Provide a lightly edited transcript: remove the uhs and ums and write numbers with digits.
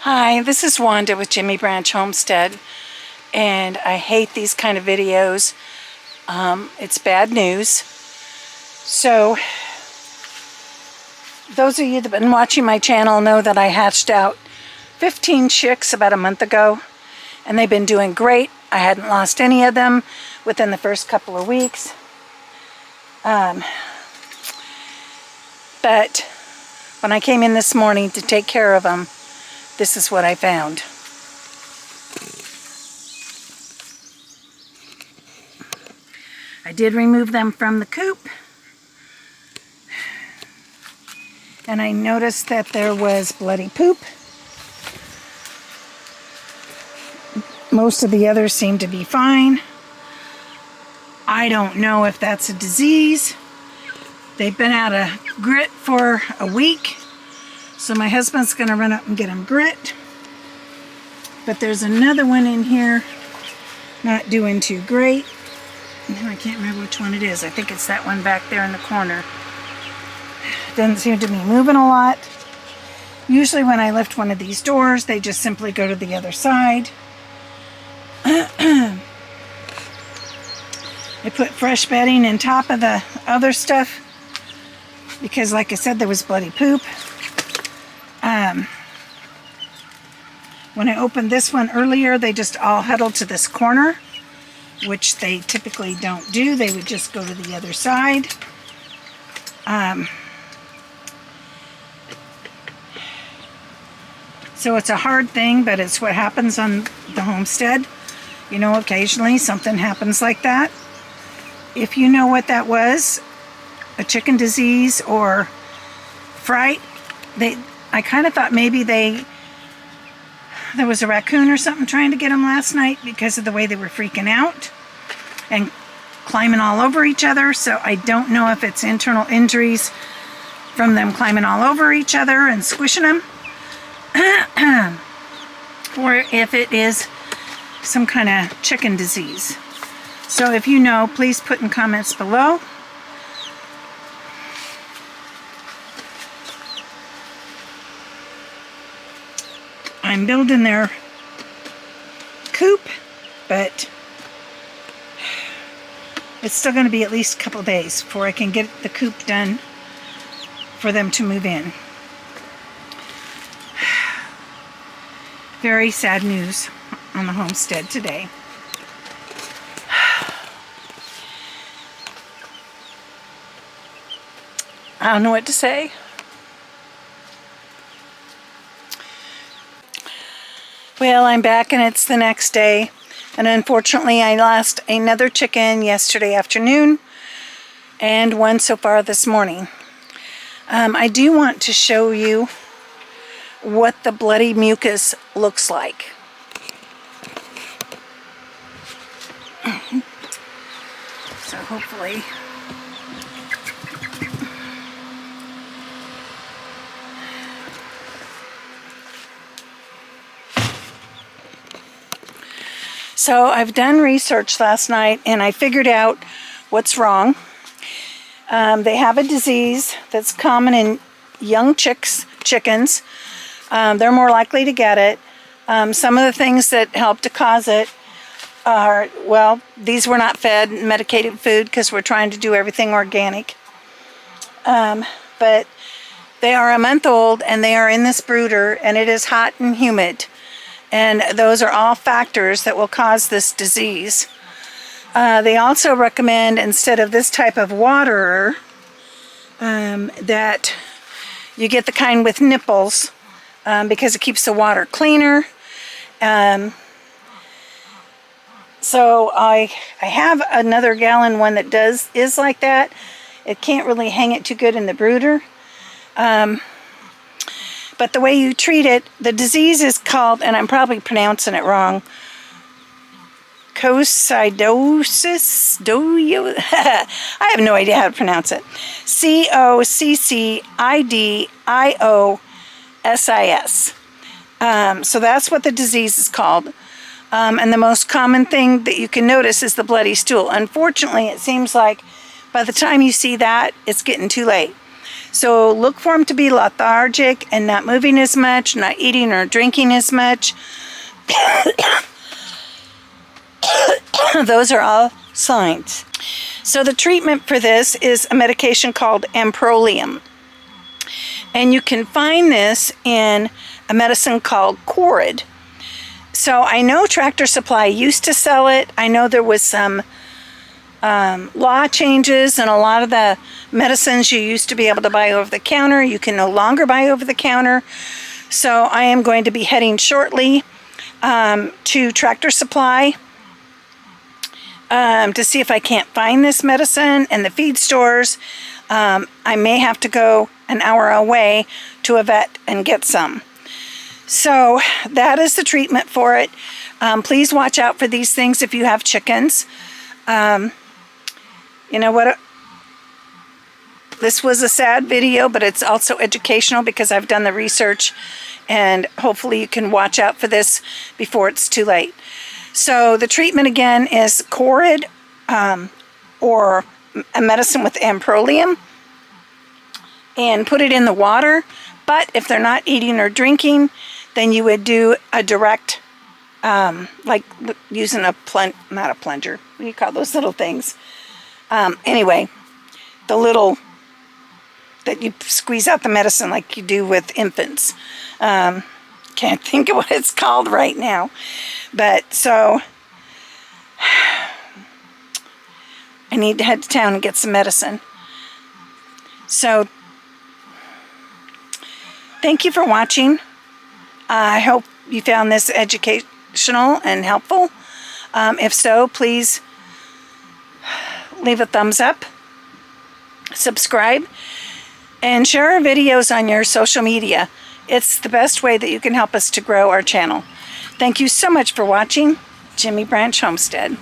Hi, this is Wanda with Jimmy Branch Homestead, and I hate these kind of videos. It's bad news. So, those of you that have been watching my channel know that I hatched out 15 chicks about a month ago, and they've been doing great. I hadn't lost any of them within the first couple of weeks. But when I came in this morning to take care of them, this is what I found. I did remove them from the coop, and I noticed that there was bloody poop. Most of the others seem to be fine. I don't know if that's a disease. They've been out of grit for a week. So my husband's going to run up and get him grit. But there's another one in here not doing too great. I can't remember which one it is. I think it's that one back there in the corner. Doesn't seem to be moving a lot. Usually when I lift one of these doors, they just simply go to the other side. I put fresh bedding on top of the other stuff because, like I said, there was bloody poop. When I opened this one earlier, they just all huddled to this corner, which they typically don't do. They would just go to the other side. So it's a hard thing, but it's what happens on the homestead. You know, occasionally something happens like that. If you know what that was, a chicken disease or fright, I kind of thought maybe there was a raccoon or something trying to get them last night because of the way they were freaking out and climbing all over each other. So I don't know if it's internal injuries from them climbing all over each other and squishing them, or if it is some kind of chicken disease. So if you know, please put in comments below. I'm building their coop, but it's still going to be at least a couple days before I can get the coop done for them to move in. Very sad news on the homestead today. I don't know what to say. Well, I'm back and it's the next day, and unfortunately I lost another chicken yesterday afternoon and one so far this morning. I do want to show you what the bloody mucus looks like. So hopefully So I've done research last night and I figured out what's wrong. They have a disease that's common in young chickens. They're more likely to get it. Some of the things that help to cause it are, well, these were not fed medicated food because we're trying to do everything organic. But they are a month old and they are in this brooder and it is hot and humid. And those are all factors that will cause this disease. They also recommend, instead of this type of waterer, that you get the kind with nipples because it keeps the water cleaner. So I have another gallon one that is like that. It can't really hang it too good in the brooder. But the way you treat it, the disease is called, and I'm probably pronouncing it wrong, Coccidiosis. I have no idea how to pronounce it. Coccidiosis. So that's what the disease is called. And the most common thing that you can notice is the bloody stool. Unfortunately, it seems like by the time you see that, it's getting too late. So look for them to be lethargic and not moving as much, not eating or drinking as much. Those are all signs. So the treatment for this is a medication called Amprolium. And you can find this in a medicine called Corid. So I know Tractor Supply used to sell it. I know there was some law changes, and a lot of the medicines you used to be able to buy over the counter, you can no longer buy over the counter. So I am going to be heading shortly to Tractor Supply to see if I can't find this medicine in the feed stores. I may have to go an hour away to a vet and get some. So that is the treatment for it. Please watch out for these things if you have chickens. You know what? This was a sad video, but it's also educational because I've done the research, and hopefully you can watch out for this before it's too late. So the treatment again is Corid, or a medicine with Amprolium, and put it in the water. But if they're not eating or drinking, then you would do a direct, like using not a plunger. What do you call those little things? Anyway, the little that you squeeze out the medicine like you do with infants. Can't think of what it's called right now. But so I need to head to town and get some medicine. So thank you for watching. I hope you found this educational and helpful. If so, please leave a thumbs up, subscribe, and share our videos on your social media. It's the best way that you can help us to grow our channel. Thank you so much for watching. Jimmy Branch Homestead.